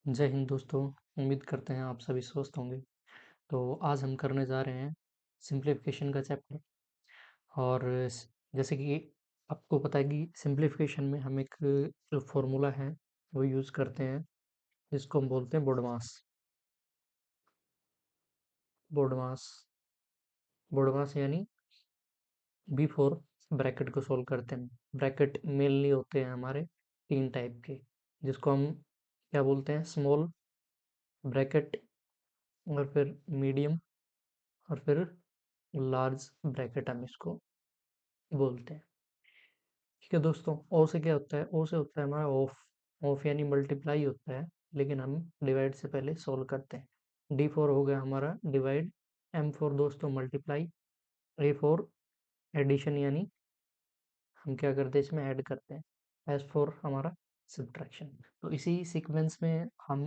जय हिंद दोस्तों। उम्मीद करते हैं आप सभी स्वस्थ होंगे। तो आज हम करने जा रहे हैं सिंप्लीफिकेशन का चैप्टर। और जैसे कि आपको पता है कि सिंप्लीफिकेशन में हम एक जो फॉर्मूला है वो यूज़ करते हैं, जिसको हम बोलते हैं बोडमास। बोडमास बोडमास यानी बिफोर ब्रैकेट को सोल्व करते हैं। ब्रैकेट मेनली होते हैं हमारे तीन टाइप के, जिसको हम क्या बोलते हैं, स्मॉल ब्रैकेट, और फिर मीडियम, और फिर लार्ज ब्रैकेट हम इसको बोलते हैं। ठीक है दोस्तों, ओ से क्या होता है? ओ से होता है हमारा ऑफ। ऑफ यानी मल्टीप्लाई होता है, लेकिन हम डिवाइड से पहले सोल्व करते हैं। डी फोर हो गया हमारा डिवाइड। एम फोर दोस्तों मल्टीप्लाई। ए फोर एडिशन यानी हम क्या करते हैं, इसमें ऐड करते हैं। एस फोर हमारा सब्ट्रैक्शन। तो इसी सीक्वेंस में हम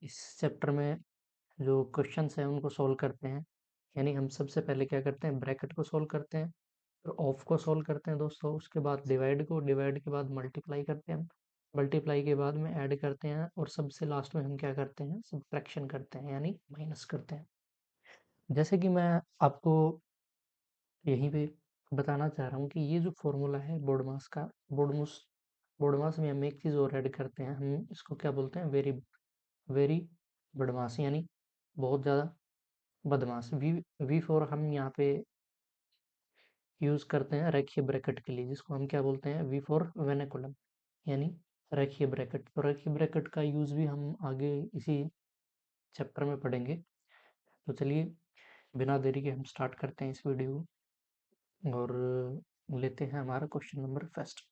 इस चैप्टर में जो क्वेश्चंस हैं उनको सोल्व करते हैं। यानी हम सबसे पहले क्या करते हैं, ब्रैकेट को सोल्व करते हैं, फिर ऑफ को सोल्व करते हैं दोस्तों, उसके बाद डिवाइड को, डिवाइड के बाद मल्टीप्लाई करते हैं, मल्टीप्लाई के बाद में ऐड करते हैं, और सबसे लास्ट में हम क्या करते हैं, सब्ट्रैक्शन करते हैं यानी माइनस करते हैं। जैसे कि मैं आपको यहीं पे बताना चाह रहा हूँ कि ये जो फॉर्मूला है बोडमास का, बोडमूस बोडमास में हम एक चीज़ और ऐड करते हैं। हम इसको क्या बोलते हैं, वेरी वेरी बदमाश, यानी बहुत ज़्यादा बदमाश। वी वी फोर हम यहाँ पे यूज़ करते हैं रेखीय ब्रैकेट के लिए, जिसको हम क्या बोलते हैं, वी फॉर वेनेकुलम, यानी रेखीय ब्रैकेट। तो रेखीय ब्रैकेट का यूज़ भी हम आगे इसी चैप्टर में पढ़ेंगे। तो चलिए बिना देरी के हम स्टार्ट करते हैं इस वीडियो को, और लेते हैं हमारा क्वेश्चन नंबर फर्स्ट।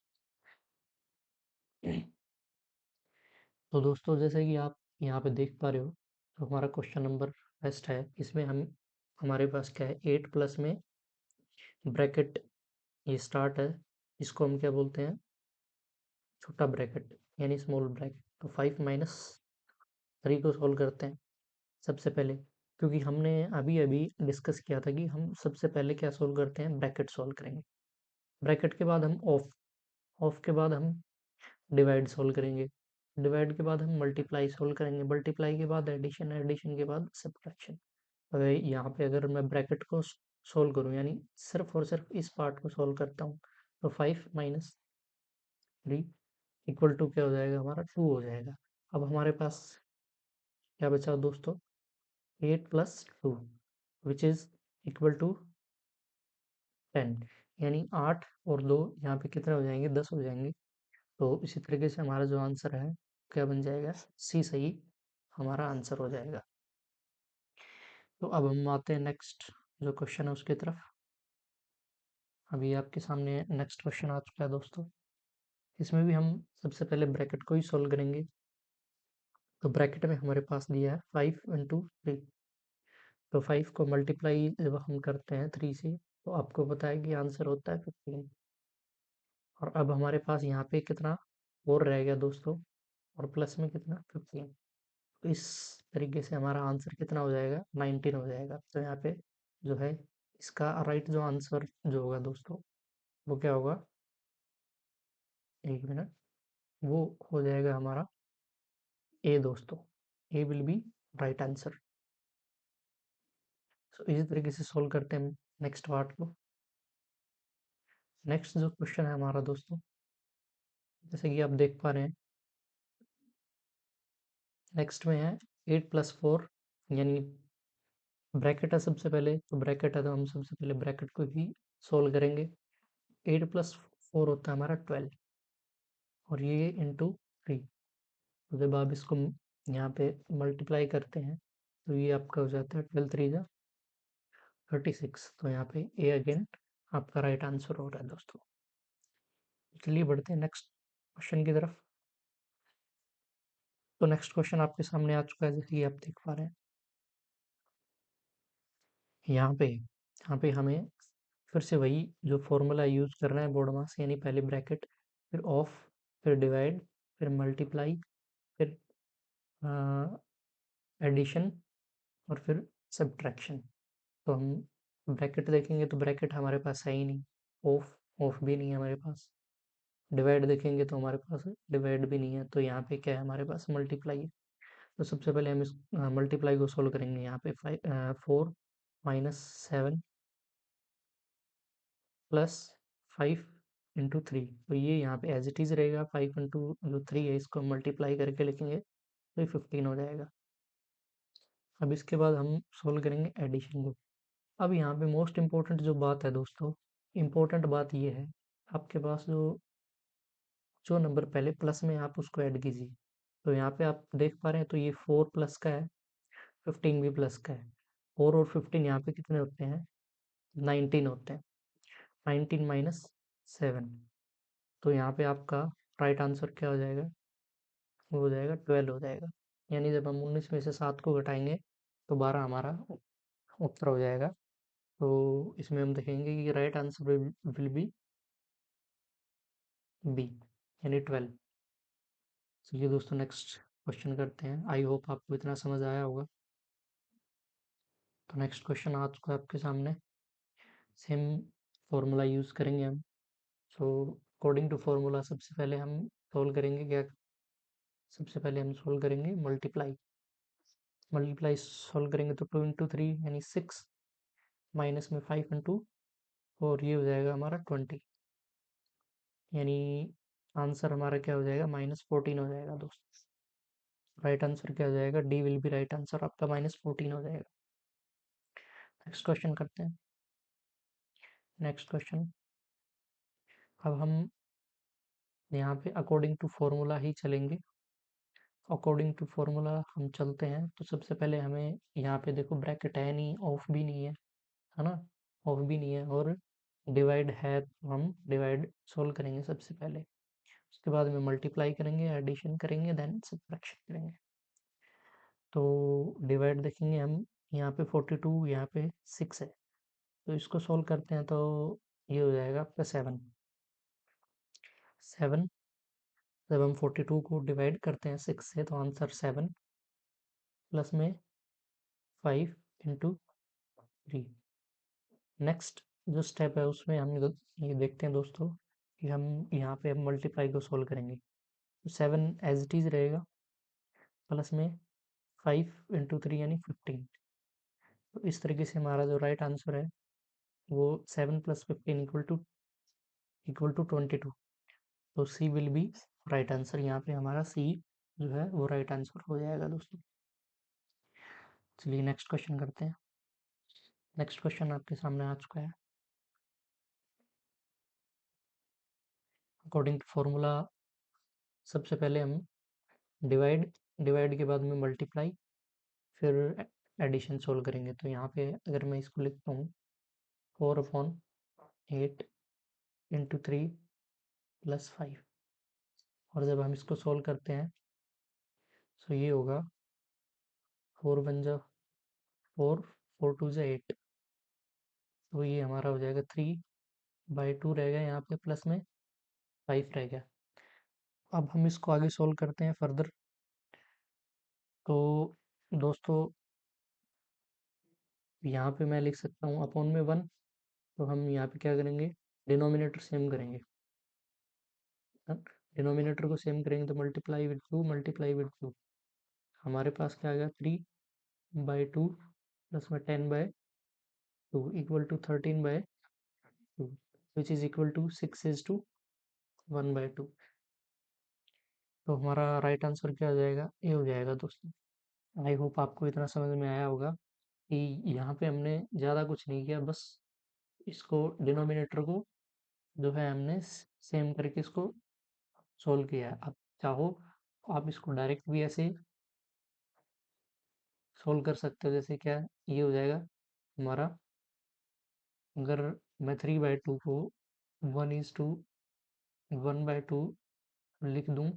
तो दोस्तों जैसे कि आप यहाँ पे देख पा रहे हो, तो हमारा क्वेश्चन नंबर फर्स्ट है। इसमें हम हमारे पास क्या है, 8 प्लस में ब्रैकेट ये स्टार्ट है, इसको हम क्या बोलते हैं, छोटा ब्रैकेट यानी स्मॉल ब्रैकेट। तो 5 माइनस 3 को सॉल्व करते हैं सबसे पहले, क्योंकि हमने अभी अभी डिस्कस किया था कि हम सबसे पहले क्या सॉल्व करते हैं, ब्रैकेट सॉल्व करेंगे। ब्रैकेट के बाद हम ऑफ, ऑफ के बाद हम डिवाइड सॉल्व करेंगे, डिवाइड के बाद हम मल्टीप्लाई सॉल्व करेंगे, मल्टीप्लाई के बाद एडिशन, एडिशन के बाद सब्ट्रैक्शन। अगर यहाँ पे अगर मैं ब्रैकेट को सोल्व करूँ, यानी सिर्फ और सिर्फ इस पार्ट को सोल्व करता हूँ, तो 5 माइनस 3 इक्वल टू क्या हो जाएगा, हमारा 2 हो जाएगा। अब हमारे पास क्या बचा दोस्तों, 8 plus 2 which is equal to 10, यानी 8 और 2 यहाँ पे कितने हो जाएंगे, 10 हो जाएंगे। तो इसी तरीके से हमारा जो आंसर है क्या बन जाएगा, सी सही हमारा आंसर हो जाएगा। तो अब हम आते हैं नेक्स्ट जो क्वेश्चन है उसकी तरफ। अभी आपके सामने नेक्स्ट क्वेश्चन आ चुका है दोस्तों। इसमें भी हम सबसे पहले ब्रैकेट को ही सोल्व करेंगे। तो ब्रैकेट में हमारे पास दिया है 5 इंटू 3। तो 5 को मल्टीप्लाई जब हम करते हैं 3 से, तो आपको पता है कि आंसर होता है 15। और अब हमारे पास यहाँ पे कितना और रह गया दोस्तों, और प्लस में कितना, 15। तो इस तरीके से हमारा आंसर कितना हो जाएगा, 19 हो जाएगा। तो यहाँ पे जो है इसका राइट जो आंसर जो होगा दोस्तों, वो क्या होगा, एक मिनट, वो हो जाएगा हमारा ए दोस्तों। ए विल बी राइट आंसर। सो इसी तरीके से सोल्व करते हैं नेक्स्ट पार्ट को। नेक्स्ट जो क्वेश्चन है हमारा दोस्तों, जैसे कि आप देख पा रहे हैं, नेक्स्ट में है 8 प्लस 4, यानी ब्रैकेट है सबसे पहले, तो ब्रैकेट है तो हम सबसे पहले ब्रैकेट को ही सोल्व करेंगे। 8 प्लस 4 होता है हमारा 12, और ये इंटू 3। तो जब आप इसको यहाँ पे मल्टीप्लाई करते हैं, तो ये आपका हो जाता है 12 3 जा 36। तो यहाँ पे ए अगेन आपका राइट आंसर हो रहा है दोस्तों। चलिए बढ़ते हैं नेक्स्ट क्वेश्चन की तरफ। तो नेक्स्ट क्वेश्चन आपके सामने आ चुका है, जैसे कि आप देख पा रहे हैं। यहाँ पे हमें फिर से वही जो फॉर्मूला यूज करना है, बोर्ड मास, यानी पहले ब्रैकेट, फिर ऑफ, फिर डिवाइड, फिर मल्टीप्लाई, फिर एडिशन, और फिर सब्ट्रैक्शन। तो हम ब्रैकेट देखेंगे तो ब्रैकेट हमारे पास है ही नहीं, ऑफ ऑफ भी नहीं है हमारे पास। डिवाइड देखेंगे तो हमारे पास डिवाइड भी नहीं है। तो यहाँ पे क्या है, हमारे पास मल्टीप्लाई है। तो सबसे पहले हम इस मल्टीप्लाई को सोल्व करेंगे। यहाँ पे 4 माइनस 7 प्लस 5 इंटू 3, तो ये यहाँ पे एज इट इज़ रहेगा। 5 इंटू जो 3 है इसको मल्टीप्लाई करके लिखेंगे तो ये 15 हो जाएगा। अब इसके बाद हम सोल्व करेंगे एडिशन को। अब यहाँ पे मोस्ट इम्पोर्टेंट जो बात है दोस्तों, इम्पोर्टेंट बात ये है, आपके पास जो नंबर पहले प्लस में आप उसको ऐड कीजिए। तो यहाँ पे आप देख पा रहे हैं, तो ये 4 प्लस का है, 15 भी प्लस का है। 4 और 15 यहाँ पे कितने होते हैं? 19 होते हैं। 19 माइनस 7, तो यहाँ पे आपका राइट आंसर क्या हो जाएगा? वो हो जाएगा 12 हो जाएगा। यानी जब हम 19 में से 7 को घटाएंगे तो 12 हमारा उत्तर हो जाएगा। तो इसमें हम देखेंगे कि right answer will be B, यानी 12। चलिए दोस्तों नेक्स्ट क्वेश्चन करते हैं। आई होप आपको इतना समझ आया होगा। तो नेक्स्ट क्वेश्चन आज को आपके सामने सेम फॉर्मूला यूज़ करेंगे हम। सो अकॉर्डिंग टू फॉर्मूला सबसे पहले हम सोल्व करेंगे क्या? सबसे पहले हम सोल्व करेंगे मल्टीप्लाई। मल्टीप्लाई सोल्व करेंगे तो 2 इंटू 3 यानी 6, माइनस में 5 इंटू, और ये हो जाएगा हमारा 20, यानी आंसर हमारा क्या हो जाएगा? -14 हो जाएगा दोस्तों। राइट आंसर क्या हो जाएगा? D will be right answer आपका, -14 हो जाएगा। नेक्स्ट क्वेश्चन करते हैं। नेक्स्ट क्वेश्चन, अब हम यहाँ पे अकॉर्डिंग टू फॉर्मूला ही चलेंगे। अकॉर्डिंग टू फॉर्मूला हम चलते हैं। तो सबसे पहले हमें यहाँ पे देखो ब्रैकेट है नहीं, ऑफ भी नहीं है ना? ऑफ भी नहीं है, और डिवाइड है, तो हम डिवाइड सोल्व करेंगे सबसे पहले। उसके बाद में मल्टीप्लाई करेंगे, एडिशन करेंगे, देन सब्ट्रैक्शन करेंगे। तो डिवाइड देखेंगे हम, यहाँ पे 42, यहाँ पे 6 है, तो इसको सोल्व करते हैं तो ये हो जाएगा आपका 7। 7, जब हम 42 को डिवाइड करते हैं 6 से तो आंसर 7 प्लस में 5 इंटू 3। नेक्स्ट जो स्टेप है उसमें हम ये देखते हैं दोस्तों कि हम यहाँ पे हम मल्टीप्लाई को सोल्व करेंगे। तो 7 एज इट इज़ रहेगा, प्लस में 5 इंटू 3 यानी 15। तो इस तरीके से हमारा जो राइट आंसर है वो 7 प्लस 15 इक्वल टू 22। तो C will be right answer. यहाँ पे हमारा सी जो है वो राइट आंसर हो जाएगा दोस्तों। चलिए नेक्स्ट क्वेश्चन करते हैं। नेक्स्ट क्वेश्चन आपके सामने आ चुका है। अकॉर्डिंग टू फॉर्मूला सबसे पहले हम डिवाइड, डिवाइड के बाद में मल्टीप्लाई, फिर एडिशन सोल्व करेंगे। तो यहाँ पे अगर मैं इसको लिखता हूँ 4/8 इंटू 3 प्लस 5, और जब हम इसको सोल्व करते हैं तो ये होगा 4 बन जा 4, 4 2 जा 8, तो ये हमारा हो जाएगा 3/2 रह गया, यहाँ पे प्लस में 5 रह गया। अब हम इसको आगे सोल्व करते हैं फर्दर। तो दोस्तों यहाँ पे मैं लिख सकता हूँ अपॉन में 1, तो हम यहाँ पे क्या करेंगे? डिनोमिनेटर सेम करेंगे। डिनोमिनेटर को सेम करेंगे तो मल्टीप्लाई विद 2, मल्टीप्लाई विद 2, हमारे पास क्या आ गया? 3/2 प्लस में 10/2 equal to 13/2, which is equal to 6:1/2। तो हमारा राइट आंसर क्या हो जाएगा? ये हो जाएगा दोस्तों। आई होप आपको इतना समझ में आया होगा कि यहाँ पे हमने ज़्यादा कुछ नहीं किया, बस इसको डिनोमिनेटर को जो है हमने सेम करके इसको सोल्व किया है। आप चाहो आप इसको डायरेक्ट भी ऐसे सोल्व कर सकते हो। जैसे क्या ये हो जाएगा हमारा, अगर मैं 3/2 को 1:1/2 लिख दूं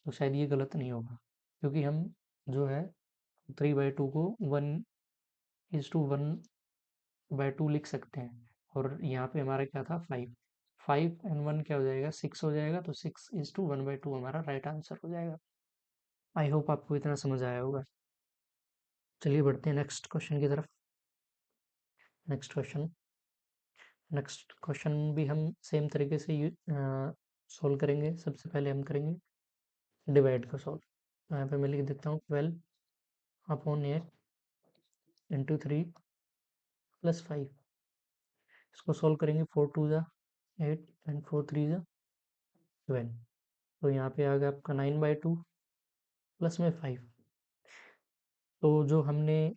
तो शायद ये गलत नहीं होगा, क्योंकि हम जो है 3/2 को 1:1/2 लिख सकते हैं। और यहाँ पे हमारा क्या था? 5। 5 एंड 1 क्या हो जाएगा? 6 हो जाएगा, तो 6:1/2 हमारा राइट आंसर हो जाएगा। आई होप आपको इतना समझ आया होगा। चलिए बढ़ते हैं नेक्स्ट क्वेश्चन की तरफ। नेक्स्ट क्वेश्चन, नेक्स्ट क्वेश्चन भी हम सेम तरीके से सोल्व करेंगे। सबसे पहले हम करेंगे डिवाइड का सोल्व। तो यहाँ पे मैं लिख देता हूँ 12/8 इंटू 3 + 5। इसको सॉल्व करेंगे, 4 2 = 8 एंड 4 3 = 12। तो यहाँ पे आ गया आपका 9/2 प्लस में 5। तो जो हमने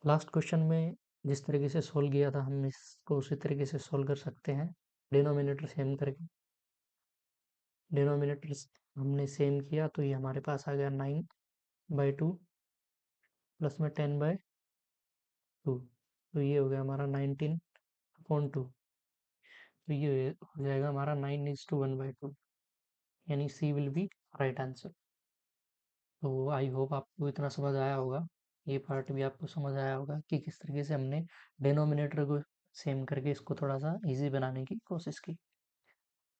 लास्ट क्वेश्चन में जिस तरीके से सोल्व किया था, हम इसको उसी तरीके से सोल्व कर सकते हैं, डिनोमिनेटर सेम करके। डिनोमिनेटर हमने सेम किया तो ये हमारे पास आ गया 9/2 प्लस में 10/2। तो ये हो गया हमारा 19/2। तो ये हो जाएगा हमारा 9:1/2, यानी सी विल बी राइट आंसर। तो आई होप आपको इतना समझ आया होगा, ये पार्ट भी आपको समझ आया होगा कि किस तरीके से हमने डिनोमिनेटर को सेम करके इसको थोड़ा सा इजी बनाने की कोशिश की। तो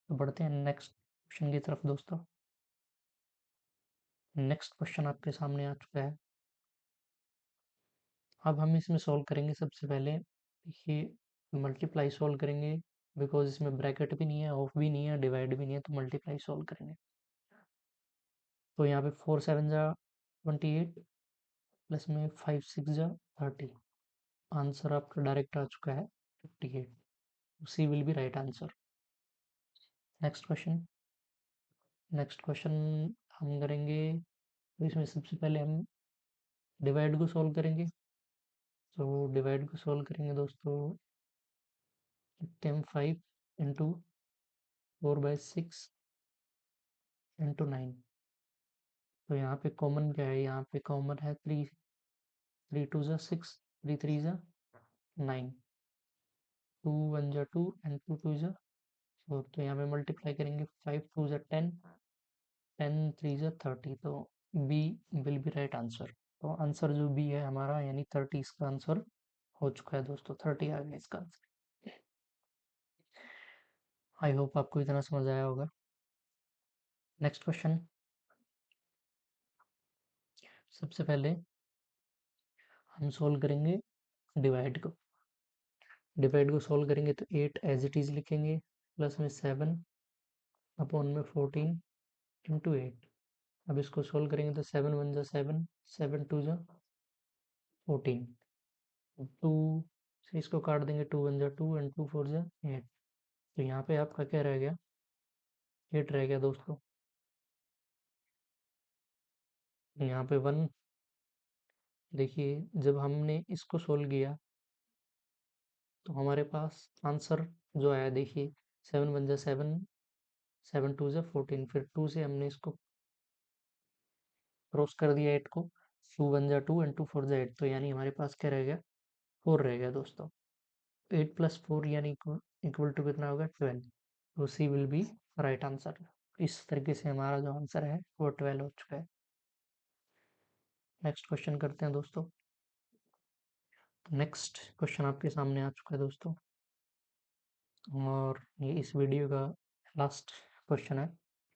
बढ़ते हैं नेक्स्ट क्वेश्चन की तरफ दोस्तों। नेक्स्ट क्वेश्चन आपके सामने आ चुका है। अब हम इसमें सॉल्व करेंगे सबसे पहले, देखिए मल्टीप्लाई सॉल्व करेंगे, बिकॉज इसमें ब्रैकेट भी नहीं है, ऑफ भी नहीं है, डिवाइड भी नहीं है, तो मल्टीप्लाई सॉल्व करेंगे। तो यहाँ पे 4 7 = 28 प्लस में 5 6 = 30। आंसर आपका डायरेक्ट आ चुका है 58। C will be right answer. Next question. Next question हम करेंगे, तो इसमें सबसे पहले हम डिवाइड को सॉल्व करेंगे। तो डिवाइड को सॉल्व करेंगे दोस्तों, 5 इंटू 4/6 इंटू 9। तो यहाँ पे कॉमन क्या है, यहाँ पे कॉमन है 3। 3 2 = 6, 3 3 = 9, 2 1 = 2 एंड 2 2 = 4। तो यहाँ पे मल्टीप्लाई करेंगे, 5 2 = 10, 10 3 = 30। तो B will be right answer. तो आंसर जो बी है हमारा, यानी 30 इसका आंसर हो चुका है दोस्तों, 30 आ गया इसका आंसर। आई होप आपको इतना समझ आया होगा। Next question. सबसे पहले हम सोल्व करेंगे डिवाइड को। डिवाइड को सोल्व करेंगे तो 8 एज इट इज लिखेंगे, प्लस में 7/14 इंटू 8। अब इसको सोल्व करेंगे तो 7 1 = 7, 7 2 = 14। 2 से इसको काट देंगे, 2 1 = 2 एंड 2 4 = 8। तो यहाँ पे आपका क्या रह गया, 8 रह गया दोस्तों। यहाँ पे 1, देखिए जब हमने इसको सोल्व किया तो हमारे पास आंसर जो आया, देखिए 7 1 = 7, 7 2 = 14। फिर 2 से हमने इसको क्रॉस कर दिया 8 को, 2 1 = 2 एंड 2 4 = 8। तो यानी हमारे पास क्या रह गया, 4 रह गया दोस्तों। 8 + 4 यानी इक्वल टू कितना होगा, 12। तो C will be right answer. इस तरीके से हमारा जो आंसर है वो 12 हो चुका है। नेक्स्ट क्वेश्चन करते हैं दोस्तों। नेक्स्ट क्वेश्चन आपके सामने आ चुका है दोस्तों, और ये इस वीडियो का लास्ट क्वेश्चन है।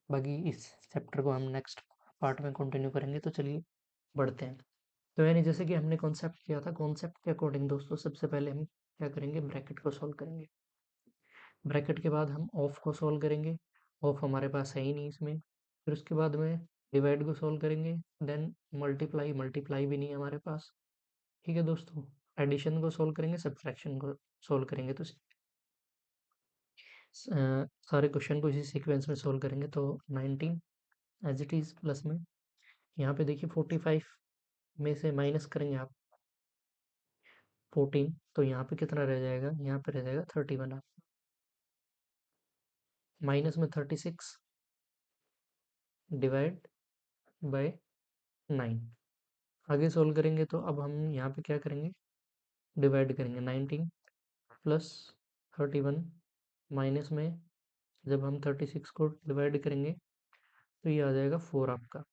बाकी इस चैप्टर को हम नेक्स्ट पार्ट में कंटिन्यू करेंगे। तो चलिए बढ़ते हैं। तो यानी जैसे कि हमने कॉन्सेप्ट किया था, कॉन्सेप्ट के अकॉर्डिंग दोस्तों सबसे पहले हम क्या करेंगे, ब्रैकेट को सॉल्व करेंगे। ब्रैकेट के बाद हम ऑफ को सॉल्व करेंगे, ऑफ हमारे पास है ही नहीं इसमें। फिर उसके बाद में डिवाइड को सॉल्व करेंगे, देन मल्टीप्लाई, मल्टीप्लाई भी नहीं है हमारे पास। ठीक है दोस्तों, एडिशन को सॉल्व करेंगे, सब्ट्रैक्शन को सॉल्व करेंगे। तो सारे क्वेश्चन को इसी सीक्वेंस में सॉल्व करेंगे। तो 19 एज इट इज़, प्लस में यहाँ पे देखिए 45 में से माइनस करेंगे आप 14, तो यहाँ पे कितना रह जाएगा, यहाँ पे रह जाएगा 31 आप, माइनस में 36 डिवाइड बाय 9। आगे सोल्व करेंगे तो अब हम यहाँ पे क्या करेंगे, डिवाइड करेंगे, 19 प्लस 31 माइनस में जब हम 36 को डिवाइड करेंगे तो ये आ जाएगा 4 आपका,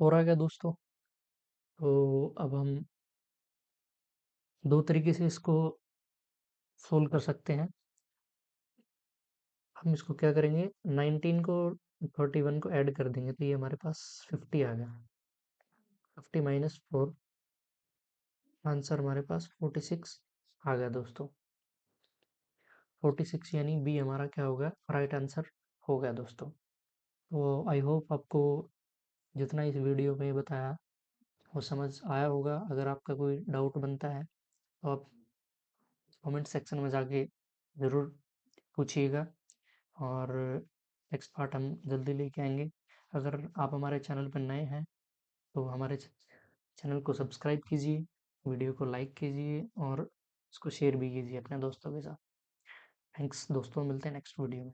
4 आ गया दोस्तों। तो अब हम दो तरीके से इसको सोल्व कर सकते हैं। हम इसको क्या करेंगे, 19 को 31 को ऐड कर देंगे तो ये हमारे पास 50 आ गया। 50 माइनस 4, आंसर हमारे पास 46 आ गया दोस्तों। 46 यानी बी हमारा क्या होगा, राइट आंसर हो गया दोस्तों। तो आई होप आपको जितना इस वीडियो में बताया वो समझ आया होगा। अगर आपका कोई डाउट बनता है तो आप कमेंट सेक्शन में जाके ज़रूर पूछिएगा, और नेक्स्ट पार्ट हम जल्दी लेके आएंगे। अगर आप हमारे चैनल पर नए हैं तो हमारे चैनल को सब्सक्राइब कीजिए, वीडियो को लाइक कीजिए और उसको शेयर भी कीजिए अपने दोस्तों के साथ। थैंक्स दोस्तों, मिलते हैं नेक्स्ट वीडियो में।